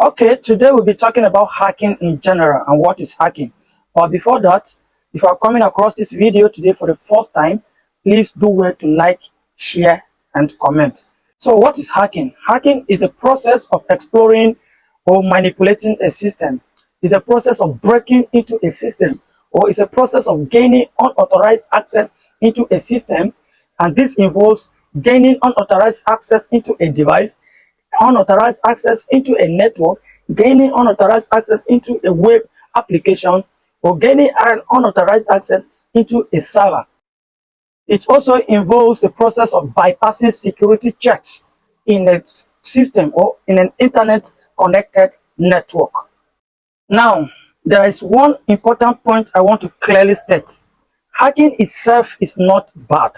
Okay, today we'll be talking about hacking in general and what is hacking. But before that, if you are coming across this video today for the first time, please do well to like, share, and comment. So what is hacking? Hacking is a process of exploring or manipulating a system. It's a process of breaking into a system, or it's a process of gaining unauthorized access into a system. And this involves gaining unauthorized access into a device, unauthorized access into a network, gaining unauthorized access into a web application, or gaining an unauthorized access into a server. It also involves the process of bypassing security checks in a system or in an internet connected network. Now, there is one important point I want to clearly state. Hacking itself is not bad.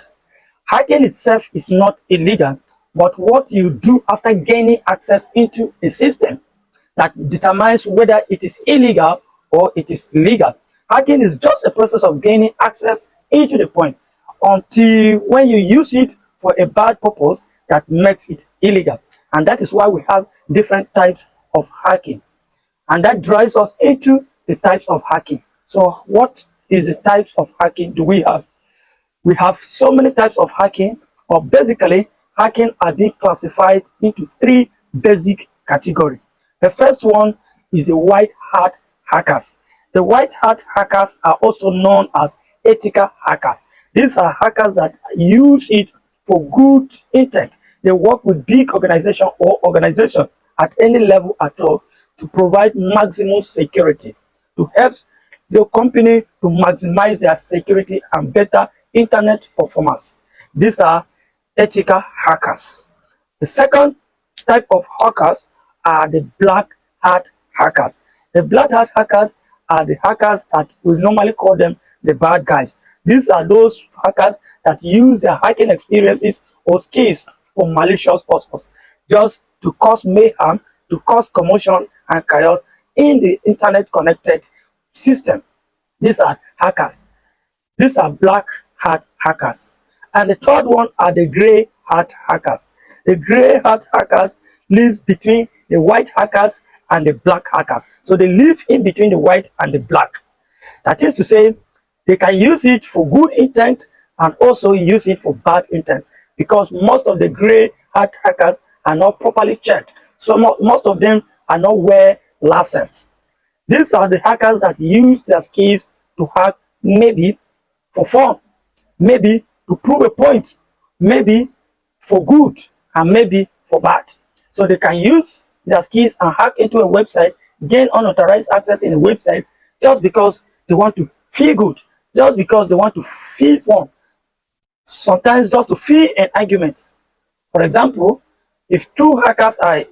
Hacking itself is not illegal, but what you do after gaining access into a system that determines whether it is illegal or it is legal. Hacking is just a process of gaining access into the point until when you use it for a bad purpose that makes it illegal. And that is why we have different types of hacking. And that drives us into the types of hacking. So what is the types of hacking do we have? We have so many types of hacking, or basically hacking are being classified into three basic categories. The first one is the white hat hackers. The white hat hackers are also known as ethical hackers. These are hackers that use it for good intent. They work with big organization or organization at any level at all to provide maximum security, to help the company to maximize their security and better internet performance. These are ethical hackers. The second type of hackers are the black hat hackers. The black hat hackers are the hackers that we normally call them the bad guys. These are those hackers that use their hacking experiences or skills for malicious purposes, just to cause mayhem, to cause commotion and chaos in the internet connected system. These are hackers. These are black hat hackers. And the third one are the gray hat hackers. The gray hat hackers live between the white hackers and the black hackers. So they live in between the white and the black. That is to say, they can use it for good intent and also use it for bad intent, because most of the gray hat hackers are not properly checked. So most of them are not well licensed. These are the hackers that use their skills to hack, maybe for fun, maybe to prove a point, maybe for good, and maybe for bad. So they can use their skills and hack into a website, gain unauthorized access in a website just because they want to feel good, just because they want to feel fun, sometimes just to feel an argument. For example, if two hackers are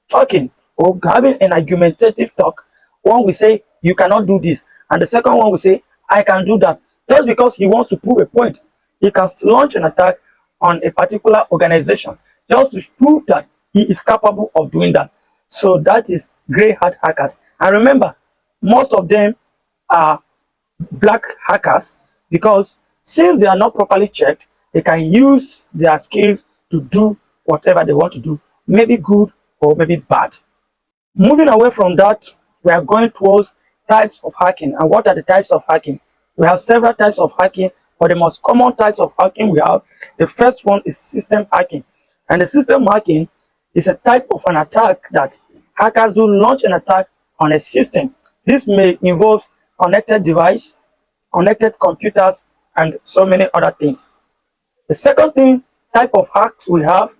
talking or having an argumentative talk, one will say, "You cannot do this," and the second one will say, "I can do that." Just because he wants to prove a point, he can launch an attack on a particular organization just to prove that he is capable of doing that. So that is gray hat hackers. And remember, most of them are black hackers, because since they are not properly checked, they can use their skills to do whatever they want to do, maybe good or maybe bad. Moving away from that, we are going towards types of hacking. And what are the types of hacking? We have several types of hacking, but the most common types of hacking we have, the first one is system hacking. And the system hacking is a type of an attack that hackers do launch an attack on a system. This may involve connected device, connected computers, and so many other things. The second type of hacks we have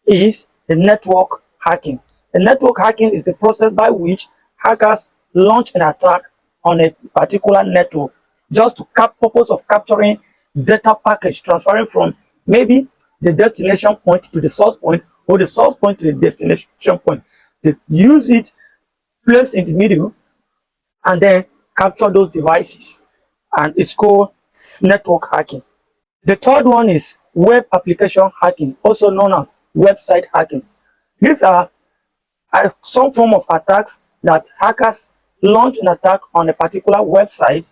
is the network hacking. The network hacking is the process by which hackers launch an attack on a particular network just to purpose of capturing data package, transferring from maybe the destination point to the source point, or the source point to the destination point. They use it, place in the middle, and then capture those devices. And it's called network hacking. The third one is web application hacking, also known as website hacking. These are some form of attacks that hackers launch an attack on a particular website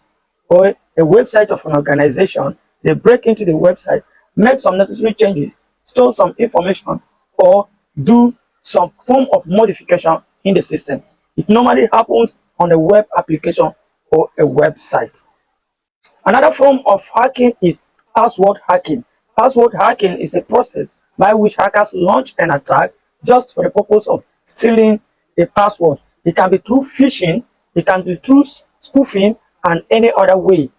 or a website of an organization. They break into the website, make some necessary changes, store some information, or do some form of modification in the system. It normally happens on a web application or a website. Another form of hacking is password hacking. Password hacking is a process by which hackers launch an attack just for the purpose of stealing a password. It can be through phishing, it can be through spoofing, and any other way,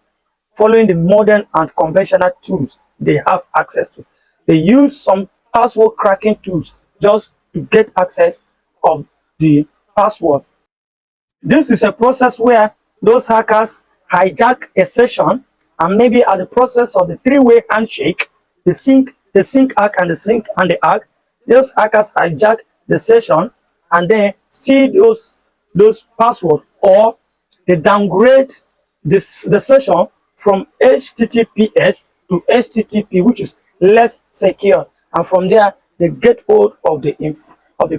following the modern and conventional tools they have access to. They use some password cracking tools just to get access of the passwords. This is a process where those hackers hijack a session, and maybe at the process of the three-way handshake, the sync hack and the sync and the hack, those hackers hijack the session and then steal those passwords, or they downgrade the session from HTTPS to HTTP, which is less secure, and from there they get hold of the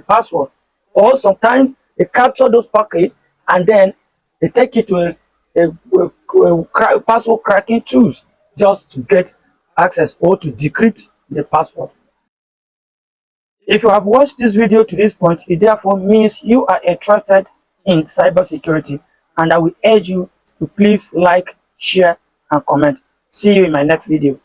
password. Or sometimes they capture those packets and then they take it to a password cracking tools just to get access or to decrypt the password. If you have watched this video to this point, it therefore means you are interested in cybersecurity, and I will urge you to please like, share, and comment. See you in my next video.